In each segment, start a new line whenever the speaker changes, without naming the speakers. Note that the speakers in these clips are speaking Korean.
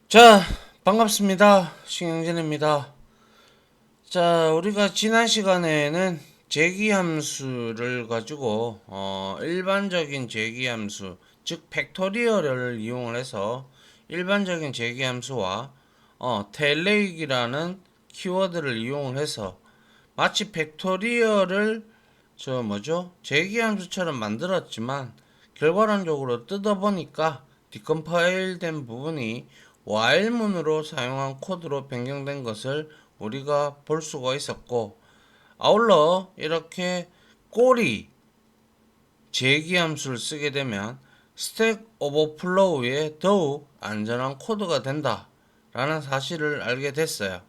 자, 반갑습니다. 신영진입니다. 자, 우리가 지난 시간에는 제기함수를 가지고 일반적인 제기함수, 즉 팩토리얼을 이용을 해서 일반적인 제기함수와 텔레익이라는 키워드를 이용을 해서 마치 팩토리얼을 제기함수처럼 만들었지만 결과론적으로 뜯어보니까 디컴파일 된 부분이 while문으로 사용한 코드로 변경된 것을 우리가 볼 수가 있었고, 아울러 이렇게 꼬리 제기함수를 쓰게 되면 스택 오버플로우에 더욱 안전한 코드가 된다 라는 사실을 알게 됐어요.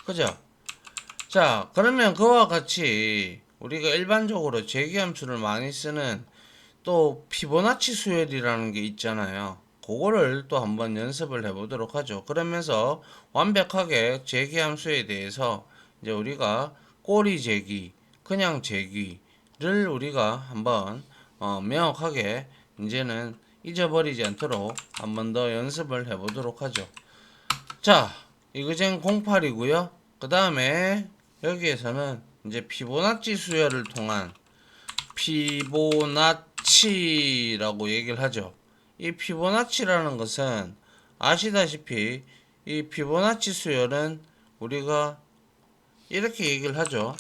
그죠? 자, 그러면 그와 같이 우리가 일반적으로 제기함수를 많이 쓰는 또 피보나치 수열이라는 게 있잖아요. 그거를 또 한번 연습을 해보도록 하죠. 그러면서 완벽하게 제기함수에 대해서 이제 우리가 꼬리 제기, 그냥 제기를 우리가 한번 명확하게 이제는 잊어버리지 않도록 한번 더 연습을 해보도록 하죠. 자, 이거젠 08이고요. 그 다음에 여기에서는 이제 피보나치 수열을 통한 피보나치라고 얘기를 하죠. 이 피보나치라는 것은 아시다시피 이 피보나치 수열은 우리가 이렇게 얘기를 하죠.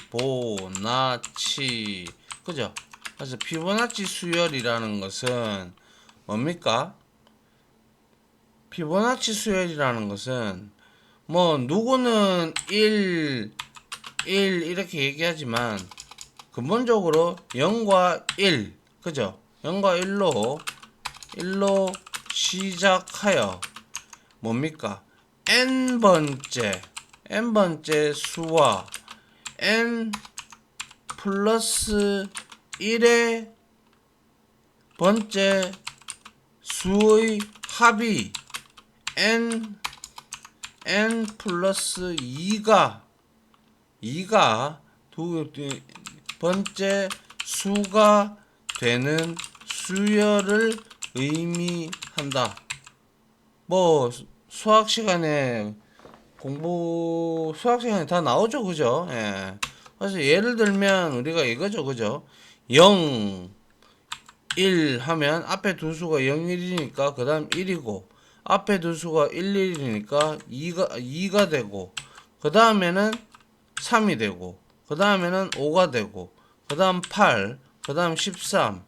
피보나치, 그죠? 그래서 피보나치 수열이라는 것은 뭡니까? 피보나치 수열이라는 것은 뭐 누구는 1 이렇게 얘기하지만 근본적으로 0과 1, 그죠? 0과 1로 시작하여 뭡니까? n번째 수와 n 플러스 1의 번째 수의 합이 n 플러스 2가 두 번째 수가 되는 수열을 의미한다. 뭐 수학 시간에 다 나오죠, 그죠? 예. 그래서 예를 들면 우리가 이거죠, 그죠? 0, 1 하면 앞에 두 수가 0, 1이니까 그 다음 1이고, 앞에 두 수가 1, 1이니까 2가 되고, 그 다음에는 3이 되고, 그 다음에는 5가 되고, 그 다음 8, 그 다음 13,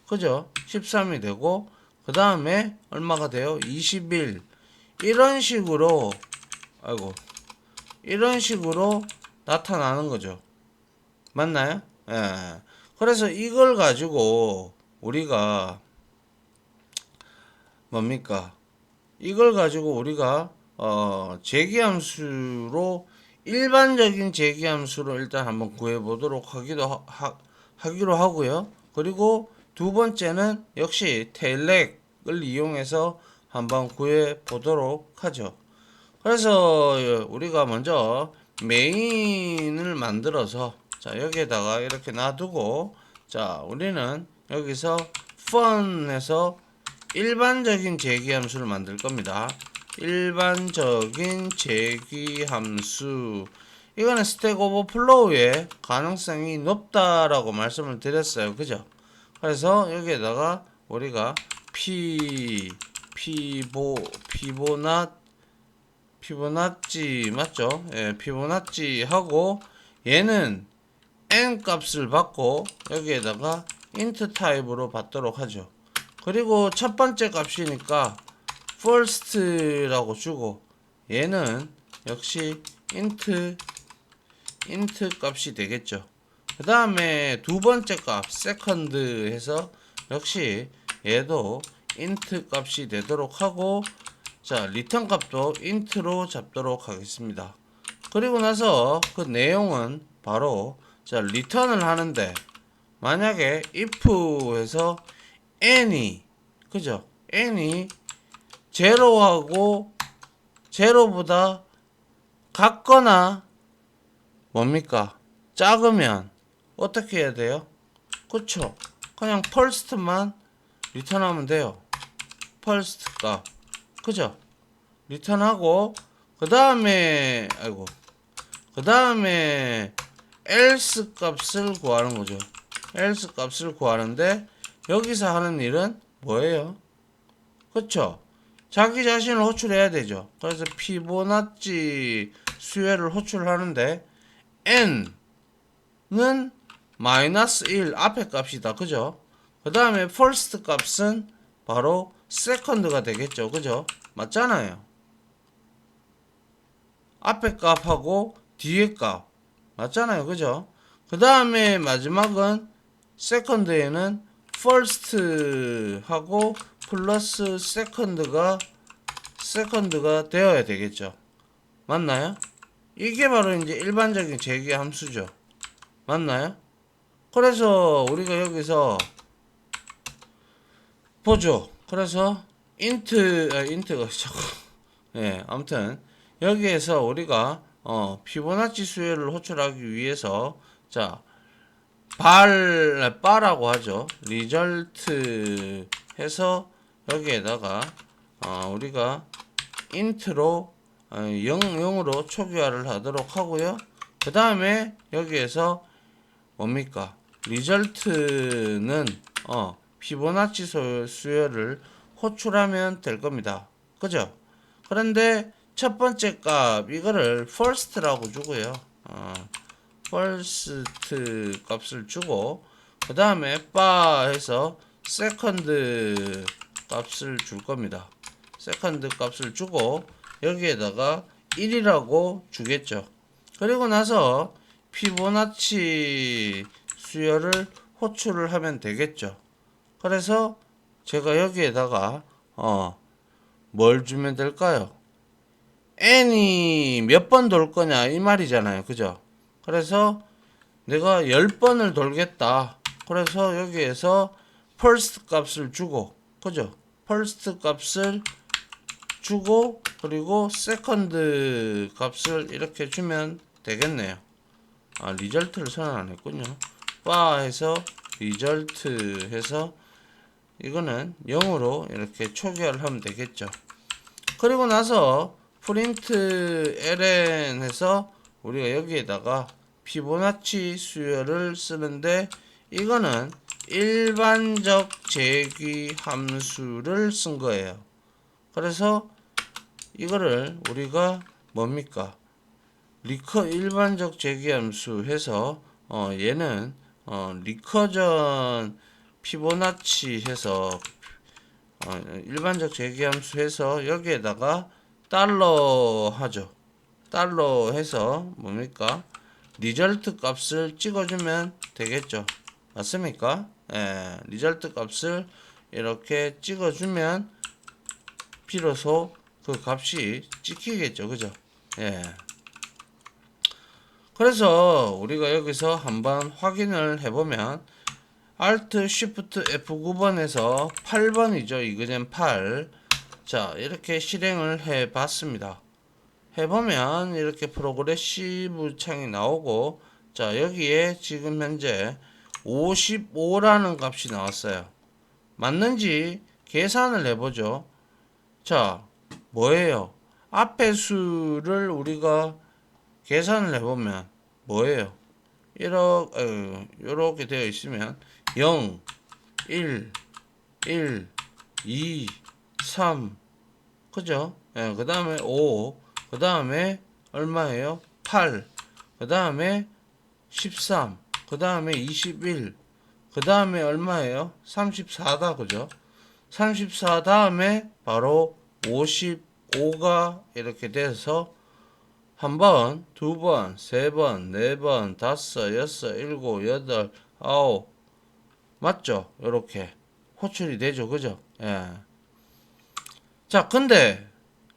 그죠? 13이 되고, 그 다음에 얼마가 돼요? 21. 이런 식으로, 이런 식으로 나타나는 거죠. 맞나요? 예. 그래서 이걸 가지고 우리가 뭡니까? 이걸 가지고 우리가 제기함수로 일반적인 제기함수로 일단 한번 구해 보도록 하기로 하고요. 그리고 두 번째는 역시 텔렉을 이용해서 한번 구해 보도록 하죠. 그래서 우리가 먼저 메인을 만들어서 자, 여기에다가 이렇게 놔두고 자, 우리는 여기서 fun에서 일반적인 제기함수를 만들 겁니다. 일반적인 제기함수. 이거는 스택 오버플로우의 가능성이 높다라고 말씀을 드렸어요. 그죠? 그래서 여기에다가 우리가 피보나치 맞죠? 예, 피보나치 하고 얘는 n 값을 받고 여기에다가 int 타입으로 받도록 하죠. 그리고 첫 번째 값이니까 first라고 주고 얘는 역시 int 값이 되겠죠. 그 다음에 두 번째 값 second 해서 역시 얘도 int 값이 되도록 하고 자 리턴 값도 int로 잡도록 하겠습니다. 그리고 나서 그 내용은 바로 자 리턴을 하는데 만약에 if 해서 n이 그죠? n이 제로하고 제로보다 같거나 뭡니까? 작으면 어떻게 해야 돼요? 그쵸? 그냥 first만 리턴하면 돼요. first 값 그죠? 리턴하고 그 다음에 그 다음에 else 값을 구하는 거죠. else 값을 구하는데 여기서 하는 일은 뭐예요? 그쵸? 자기 자신을 호출해야 되죠. 그래서 피보나치 수열을 호출하는데 n는 마이너스 1 앞에 값이다. 그죠? 그 다음에 first 값은 바로 second가 되겠죠. 그죠? 맞잖아요. 앞에 값하고 뒤에 값 맞잖아요. 그죠? 그 다음에 마지막은 second에는 first하고 플러스 second가 되어야 되겠죠. 맞나요? 이게 바로 이제 일반적인 재기 함수죠. 맞나요? 그래서 우리가 여기서 보죠. 그래서 인트가 자꾸 예, 아무튼 여기에서 우리가 피보나치 수열을 호출하기 위해서 자 바라고 하죠. 리절트 해서 여기에다가 우리가 인트로 0으로 초기화를 하도록 하고요. 그 다음에 여기에서 뭡니까? 리절트는 피보나치 수열을 호출하면 될 겁니다. 그죠? 그런데 첫 번째 값 이거를 first라고 주고요. first 값을 주고 그 다음에 바 해서 second 값을 줄 겁니다. second 값을 주고 여기에다가 1이라고 주겠죠. 그리고 나서 피보나치 수열을 호출을 하면 되겠죠. 그래서 제가 여기에다가 뭘 주면 될까요? n이 몇 번 돌 거냐 이 말이잖아요. 그죠? 그래서 내가 10번을 돌겠다. 그래서 여기에서 first 값을 주고 그죠? first 값을 주고 그리고 second 값을 이렇게 주면 되겠네요. 리절트를 선언 안 했군요. 바 해서 리절트 해서 이거는 0으로 이렇게 초기화를 하면 되겠죠. 그리고 나서 프린트 ln 해서 우리가 여기에다가 피보나치 수열을 쓰는데 이거는 일반적 재귀 함수를 쓴 거예요. 그래서 이거를 우리가 뭡니까? 일반적 재귀 함수 해서 얘는 리커전 피보나치 해서 일반적 재귀 함수 해서 여기에다가 달러 하죠. 달러 해서 뭡니까? 리절트 값을 찍어주면 되겠죠. 맞습니까? 예, 리절트 값을 이렇게 찍어주면 비로소 그 값이 찍히겠죠. 그죠? 예. 그래서 우리가 여기서 한번 확인을 해보면 Alt Shift F9번에서 8번이죠. 이그젠 8. 자, 이렇게 실행을 해 봤습니다. 해보면 이렇게 프로그레시브 창이 나오고 자, 여기에 지금 현재 55라는 값이 나왔어요. 맞는지 계산을 해보죠. 자, 뭐예요? 앞에 수를 우리가 계산을 해보면 뭐예요? 이렇게 되어 있으면 0, 1, 1, 2, 3 그죠? 예, 그 다음에 5 그 다음에 얼마예요? 8 그 다음에 13 그 다음에 21 그 다음에 얼마예요? 34다 그죠? 34 다음에 바로 55가 이렇게 돼서 한 번, 두 번, 세 번, 네 번, 다섯, 여섯, 일곱, 여덟, 아홉 맞죠? 요렇게 호출이 되죠. 그죠? 예. 자, 근데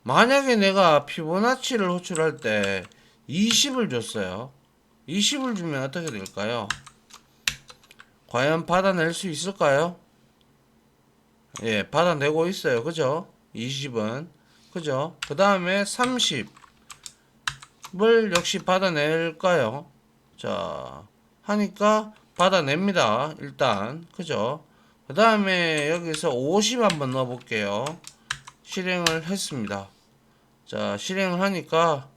만약에 내가 피보나치를 호출할 때 20을 줬어요. 20을 주면 어떻게 될까요? 과연 받아낼 수 있을까요? 예, 받아내고 있어요. 그죠? 20은. 그죠? 그 다음에 30을 역시 받아낼까요? 자, 하니까 받아냅니다. 일단. 그죠? 그 다음에 여기서 50 한번 넣어볼게요. 실행을 했습니다. 자, 실행을 하니까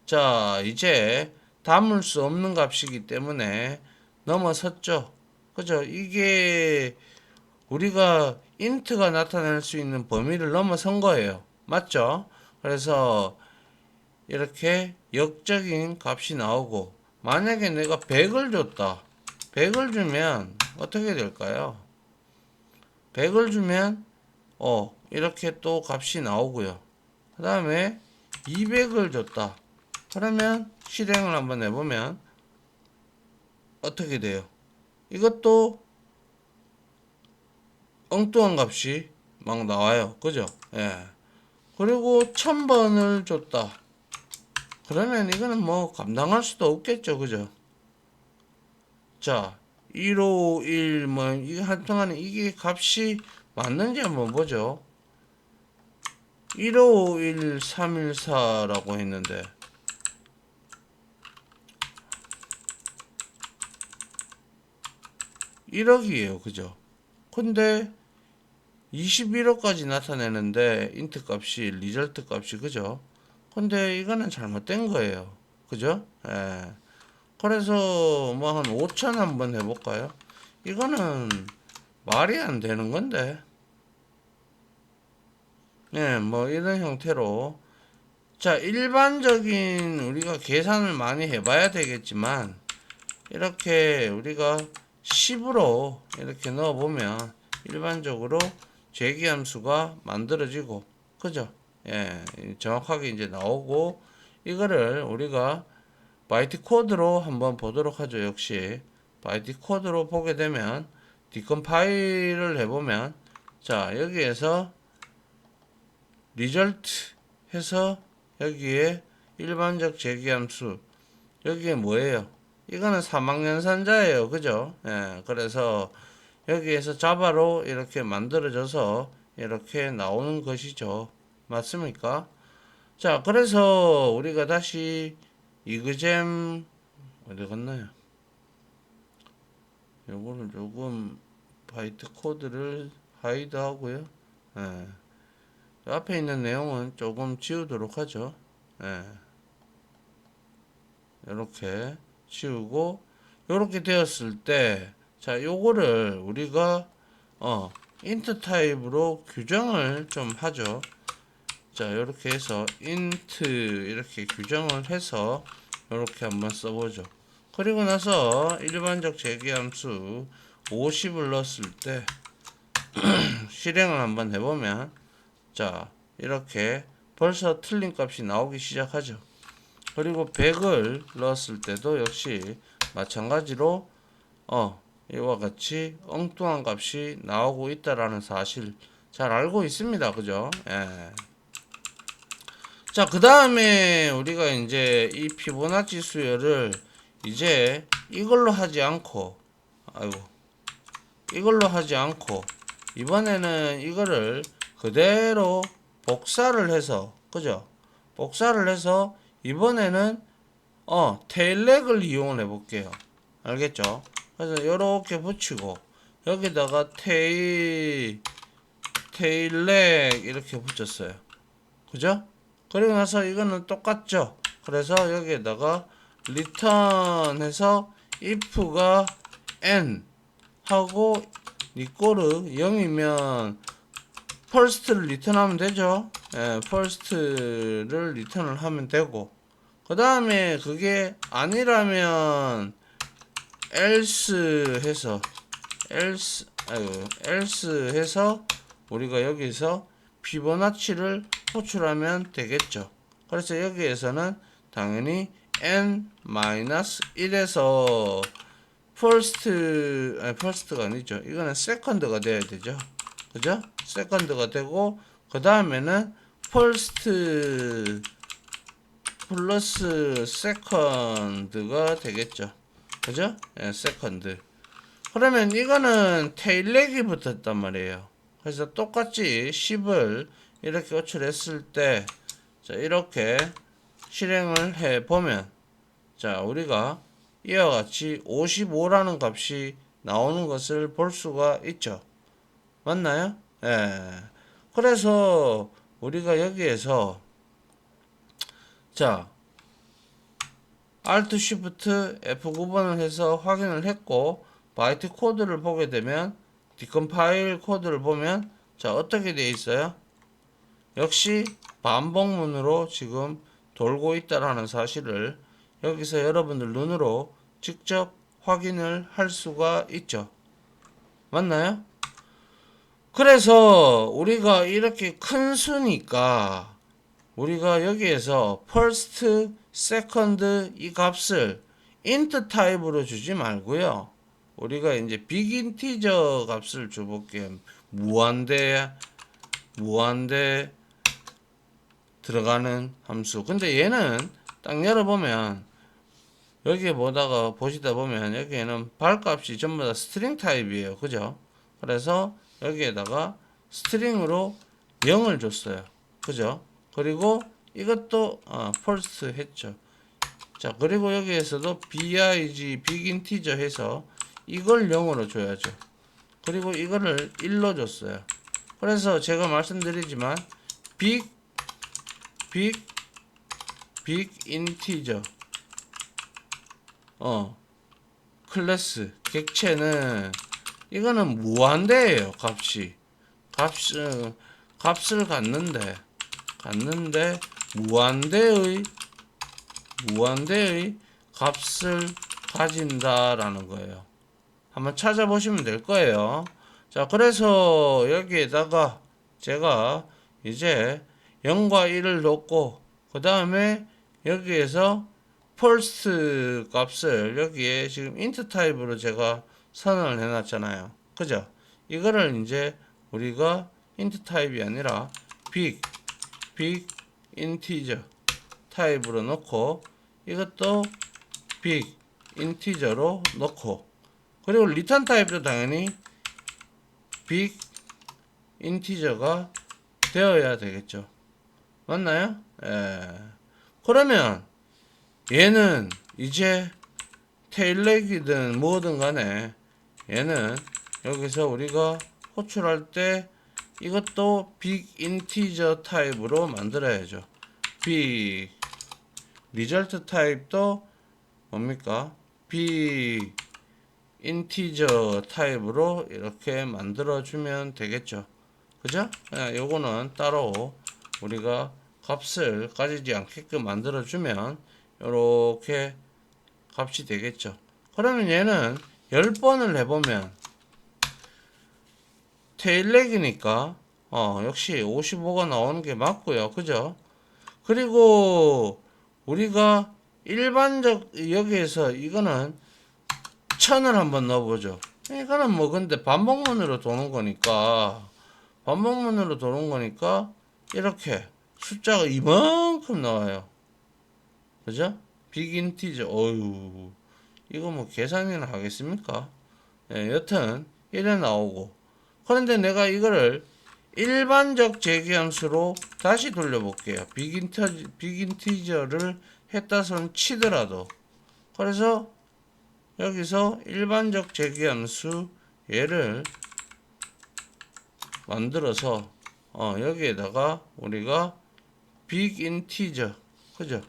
자, 이제 담을 수 없는 값이기 때문에 넘어섰죠. 그죠? 이게 우리가 int가 나타낼 수 있는 범위를 넘어선 거예요. 맞죠? 그래서 이렇게 역적인 값이 나오고, 만약에 내가 100을 줬다. 100을 주면 어떻게 될까요? 100을 주면 이렇게 또 값이 나오고요. 그 다음에 200을 줬다. 그러면 실행을 한번 해보면 어떻게 돼요? 이것도 엉뚱한 값이 막 나와요. 그죠? 예. 그리고 1000번을 줬다. 그러면 이거는 뭐 감당할 수도 없겠죠. 그죠? 자, 151, 뭐, 이게 한동안에 이게 값이 맞는지 한번 보죠. 151, 314라고 했는데, 1억이에요. 그죠? 근데, 21억까지 나타내는데, 인트 값이, 리절트 값이, 그죠? 근데 이거는 잘못된 거예요. 그죠? 예. 그래서 뭐 한 5천 한번 해볼까요? 이거는 말이 안 되는 건데. 네, 뭐 이런 형태로. 자, 일반적인 우리가 계산을 많이 해봐야 되겠지만, 이렇게 우리가 10으로 이렇게 넣어보면 일반적으로 재기함수가 만들어지고, 그죠? 예, 정확하게 이제 나오고, 이거를 우리가 바이트 코드로 한번 보도록 하죠. 역시 바이트 코드로 보게 되면 디컴파일을 해보면, 자, 여기에서 result 해서 여기에 일반적 재기함수, 여기에 뭐예요? 이거는 사막연산자예요. 그죠? 예, 그래서 여기에서 자바로 이렇게 만들어져서 이렇게 나오는 것이죠. 맞습니까? 자, 그래서 우리가 다시 이그잼 어디 갔나요? 요거를 조금 바이트 코드를 하이드 하고요. 예. 앞에 있는 내용은 조금 지우도록 하죠. 예. 이렇게 지우고, 이렇게 되었을 때, 자, 요거를 우리가 int 타입으로 규정을 좀 하죠. 자, 이렇게 해서 int 이렇게 규정을 해서 이렇게 한번 써보죠. 그리고 나서 일반적 재기함수 50을 넣었을 때 실행을 한번 해보면, 자, 이렇게 벌써 틀린 값이 나오기 시작하죠. 그리고 100을 넣었을 때도 역시 마찬가지로 이와 같이 엉뚱한 값이 나오고 있다라는 사실 잘 알고 있습니다. 그죠? 예. 자, 그 다음에 우리가 이제 이 피보나치 수열을 이제 이걸로 하지 않고, 이걸로 하지 않고, 이번에는 이거를 그대로 복사를 해서, 그죠? 복사를 해서, 이번에는, 테일렉을 이용을 해볼게요. 알겠죠? 그래서 이렇게 붙이고, 여기다가 테일렉 이렇게 붙였어요. 그죠? 그리고 나서 이거는 똑같죠? 그래서 여기에다가 return 해서 if가 n 하고 니꼬르 0이면 first를 리턴하면 되죠. 예, first를 리턴을 하면 되고, 그 다음에 그게 아니라면 else 해서 else 해서 우리가 여기서 피보나치를 호출하면 되겠죠. 그래서 여기에서는 당연히 n-1에서 first가 아니죠. 이거는 second가 돼야 되죠. 그죠? second가 되고, 그 다음에는 first 플러스 second가 되겠죠. 그죠? 예, second. 그러면 이거는 테일렉이 붙었단 말이에요. 그래서 똑같이 10을 이렇게 호출했을 때, 자, 이렇게 실행을 해 보면, 자, 우리가 이와 같이 55라는 값이 나오는 것을 볼 수가 있죠. 맞나요? 예. 그래서 우리가 여기에서 자 Alt Shift F9번을 해서 확인을 했고 바이트 코드를 보게 되면 디컴파일 코드를 보면 자 어떻게 되어 있어요? 역시 반복문으로 지금 돌고 있다라는 사실을 여기서 여러분들 눈으로 직접 확인을 할 수가 있죠. 맞나요? 그래서 우리가 이렇게 큰 수니까 우리가 여기에서 first, second 이 값을 int 타입으로 주지 말고요. 우리가 이제 빅 인티저 값을 줘볼게요. 무한대 들어가는 함수. 근데 얘는 딱 열어보면 여기에 보시다 보면 여기에는 발값이 전부 다 스트링 타입이에요. 그죠? 그래서 여기에다가 스트링으로 0을 줬어요. 그죠? 그리고 이것도 first 했죠. 자, 그리고 여기에서도 big 빅 인티저 해서 이걸 0으로 줘야죠. 그리고 이거를 1로 줬어요. 그래서 제가 말씀드리지만 빅 인티저 클래스 객체는 이거는 무한대예요. 값을 갖는데 무한대의 값을 가진다라는 거예요. 한번 찾아보시면 될 거예요. 자, 그래서 여기에다가 제가 이제 0과 1을 넣고 그 다음에 여기에서 first 값을 여기에 지금 int 타입으로 제가 선언을 해놨잖아요. 그죠? 이거를 이제 우리가 int 타입이 아니라 big integer 타입으로 넣고 이것도 big integer로 넣고 그리고 return 타입도 당연히 big integer가 되어야 되겠죠. 맞나요? 예. 그러면 얘는 이제 테일렉이든 뭐든 간에 얘는 여기서 우리가 호출할 때 이것도 빅 인티저 타입으로 만들어야죠. 빅 리절트 타입도 뭡니까? 빅 인티저 타입으로 이렇게 만들어 주면 되겠죠. 그죠? 요거는 따로 우리가 값을 가지지 않게끔 만들어 주면 이렇게 값이 되겠죠. 그러면 얘는 10번을 해보면 테일렉이니까 역시 55가 나오는 게 맞고요. 그죠? 그리고 우리가 일반적 여기에서 이거는 1000을 한번 넣어보죠. 이거는 뭐 근데 반복문으로 도는 거니까 이렇게 숫자가 이만큼 나와요. 그죠? 빅 인티저 어유 이거 뭐 계산이나 하겠습니까? 예, 여튼 이래 나오고 그런데 내가 이거를 일반적 재기함수로 다시 돌려볼게요. 빅 인티저를 했다 손 치더라도 그래서 여기서 일반적 재기함수 얘를 만들어서 여기에다가 우리가 빅 인티저 그죠?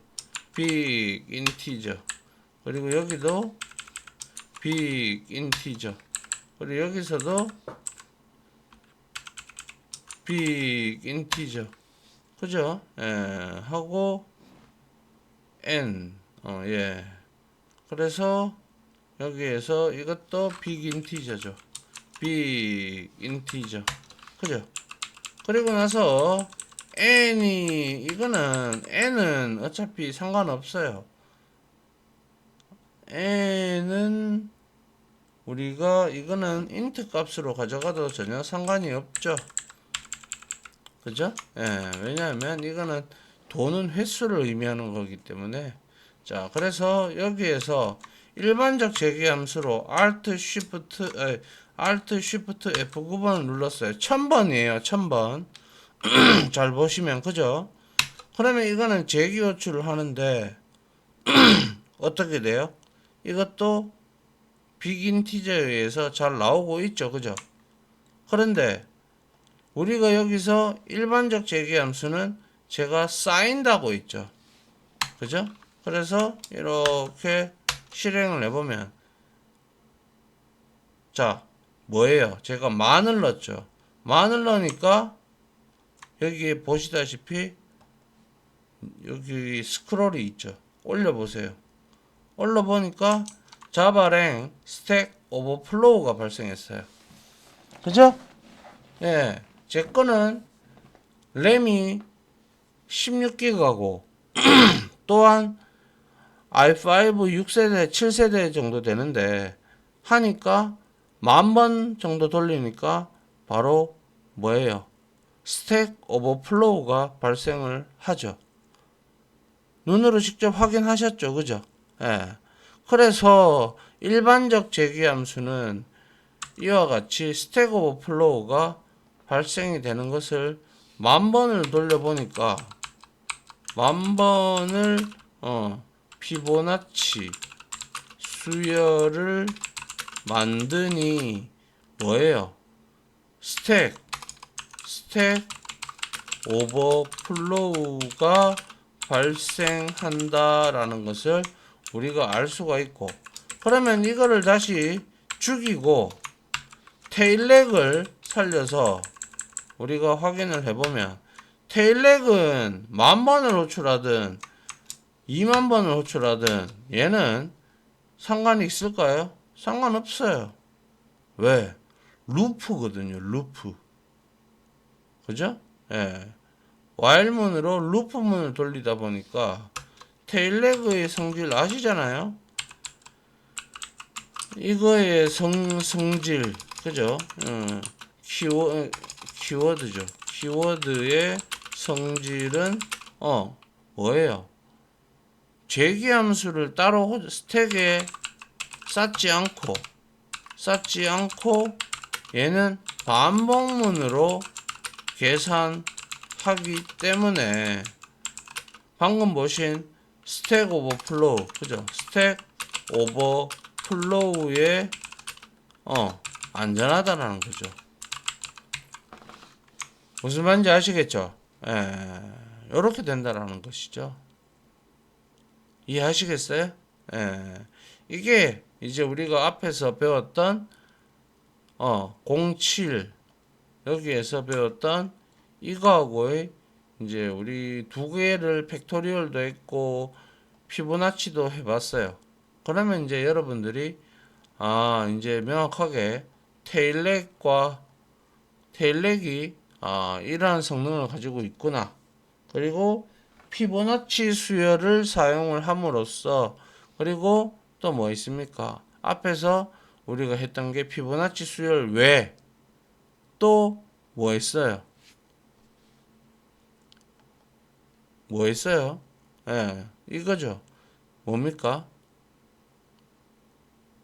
빅 인티저 그리고 여기도 빅 인티저 그리고 여기서도 빅 인티저 그죠? 하고 n 예. 그래서 여기에서 이것도 빅 인티저죠. 빅 인티저 그죠? 그리고 나서 n은 어차피 상관없어요. n은 우리가 이거는 int 값으로 가져가도 전혀 상관이 없죠. 그죠? 왜냐하면 이거는 도는 횟수를 의미하는 거기 때문에 자 그래서 여기에서 일반적 재기함수로 Alt Shift F9번을 눌렀어요. 1000번이에요. 1000번. 잘 보시면 그죠? 그러면 이거는 재기 호출을 하는데 어떻게 돼요? 이것도 빅 인티저에 의해서 잘 나오고 있죠. 그죠? 그런데 우리가 여기서 일반적 재기함수는 제가 쌓인다고 있죠. 그죠? 그래서 이렇게 실행을 해보면 자 뭐예요? 제가 만을 넣었죠. 만을 넣으니까 여기 보시다시피 여기 스크롤이 있죠. 올려보세요. 올려보니까 자바랭 스택 오버플로우가 발생했어요. 그죠? 예, 제 거는 램이 16기가고 또한 i5 6세대 7세대 정도 되는데 하니까 10,000번 정도 돌리니까 바로 뭐예요? 스택 오버플로우가 발생을 하죠. 눈으로 직접 확인하셨죠, 그죠? 예. 그래서 일반적 재기함수는 이와 같이 스택 오버플로우가 발생이 되는 것을 10,000번을 돌려보니까 10,000번을 피보나치 수열을 만드니 뭐예요? 스택 오버플로우가 발생한다라는 것을 우리가 알 수가 있고, 그러면 이거를 다시 죽이고 테일렉을 살려서 우리가 확인을 해보면 테일렉은 10,000번을 호출하든 20,000번을 호출하든 얘는 상관이 있을까요? 상관없어요. 왜? 루프거든요. 루프. 그죠? 예. 와일문으로 루프문을 돌리다 보니까 테일렉의 성질 아시잖아요? 이거의 성질, 그죠? 키워드죠. 키워드의 성질은 뭐예요? 재기함수를 따로 스택에 쌓지 않고 얘는 반복문으로 계산하기 때문에 방금 보신 스택 오버플로우, 그죠? 스택 오버플로우에 안전하다라는 거죠. 무슨 말인지 아시겠죠? 이렇게 된다라는 것이죠. 이해하시겠어요? 이게 이제 우리가 앞에서 배웠던 07 여기에서 배웠던 이거하고의 이제 우리 두 개를 팩토리얼도 했고 피보나치도 해봤어요. 그러면 이제 여러분들이 이제 명확하게 테일렉이 이러한 성능을 가지고 있구나. 그리고 피보나치 수열을 사용을 함으로써, 그리고 또 뭐 있습니까? 앞에서 우리가 했던 게 피보나치 수열 외에 또 뭐 했어요? 뭐 했어요? 이거죠. 뭡니까?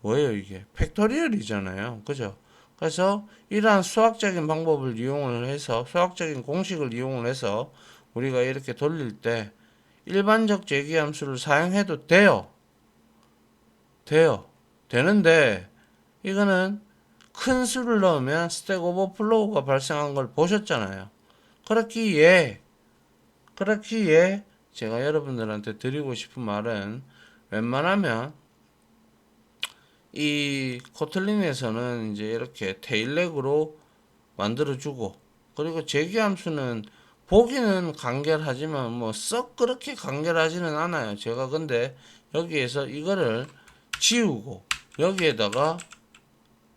뭐예요 이게? 팩토리얼이잖아요. 그죠? 그래서 이러한 수학적인 방법을 이용을 해서, 수학적인 공식을 이용을 해서 우리가 이렇게 돌릴 때 일반적 재기함수를 사용해도 돼요. 되는데 이거는 큰 수를 넣으면 스택 오버플로우가 발생한 걸 보셨잖아요. 그렇기에 제가 여러분들한테 드리고 싶은 말은 웬만하면 이 코틀린에서는 이제 이렇게 테일렉으로 만들어주고, 그리고 재기함수는 보기는 간결하지만 뭐 썩 그렇게 간결하지는 않아요. 제가 근데 여기에서 이거를 지우고 여기에다가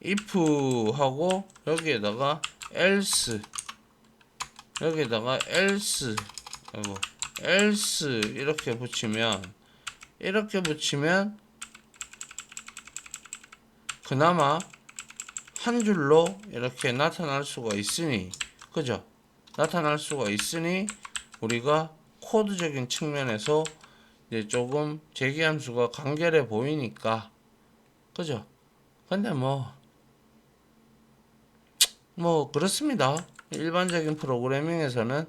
if 하고 여기에다가 else 이렇게 붙이면 그나마 한 줄로 이렇게 나타날 수가 있으니, 그죠? 나타날 수가 있으니 우리가 코드적인 측면에서 이제 조금 재기함수가 간결해 보이니까, 그죠? 근데 뭐 그렇습니다. 일반적인 프로그래밍에서는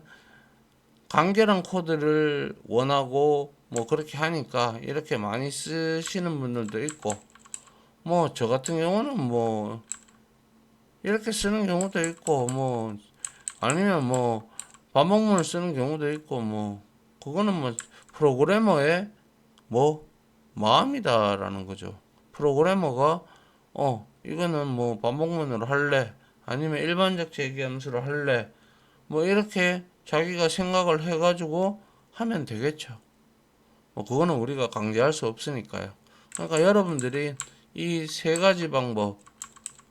간결한 코드를 원하고 뭐 그렇게 하니까 이렇게 많이 쓰시는 분들도 있고, 뭐 저 같은 경우는 뭐 이렇게 쓰는 경우도 있고, 뭐 아니면 뭐 반복문을 쓰는 경우도 있고 뭐 그거는 뭐 프로그래머의 뭐 마음이다라는 거죠. 프로그래머가 이거는 뭐 반복문으로 할래 아니면 일반적 재기함수로 할래 뭐 이렇게 자기가 생각을 해가지고 하면 되겠죠. 뭐 그거는 우리가 강제할 수 없으니까요. 그러니까 여러분들이 이 세 가지 방법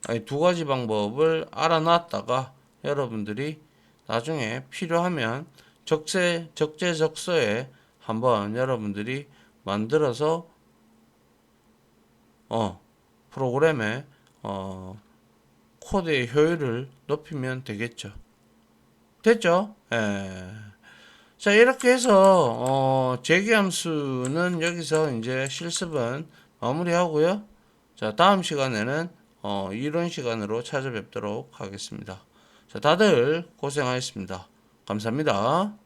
아니 두 가지 방법을 알아놨다가 여러분들이 나중에 필요하면 적재적소에 한번 여러분들이 만들어서 프로그램의 코드의 효율을 높이면 되겠죠. 됐죠? 예. 자, 이렇게 해서 재기함수는 여기서 이제 실습은 마무리하고요. 자, 다음 시간에는 이론 시간으로 찾아뵙도록 하겠습니다. 자, 다들 고생하셨습니다. 감사합니다.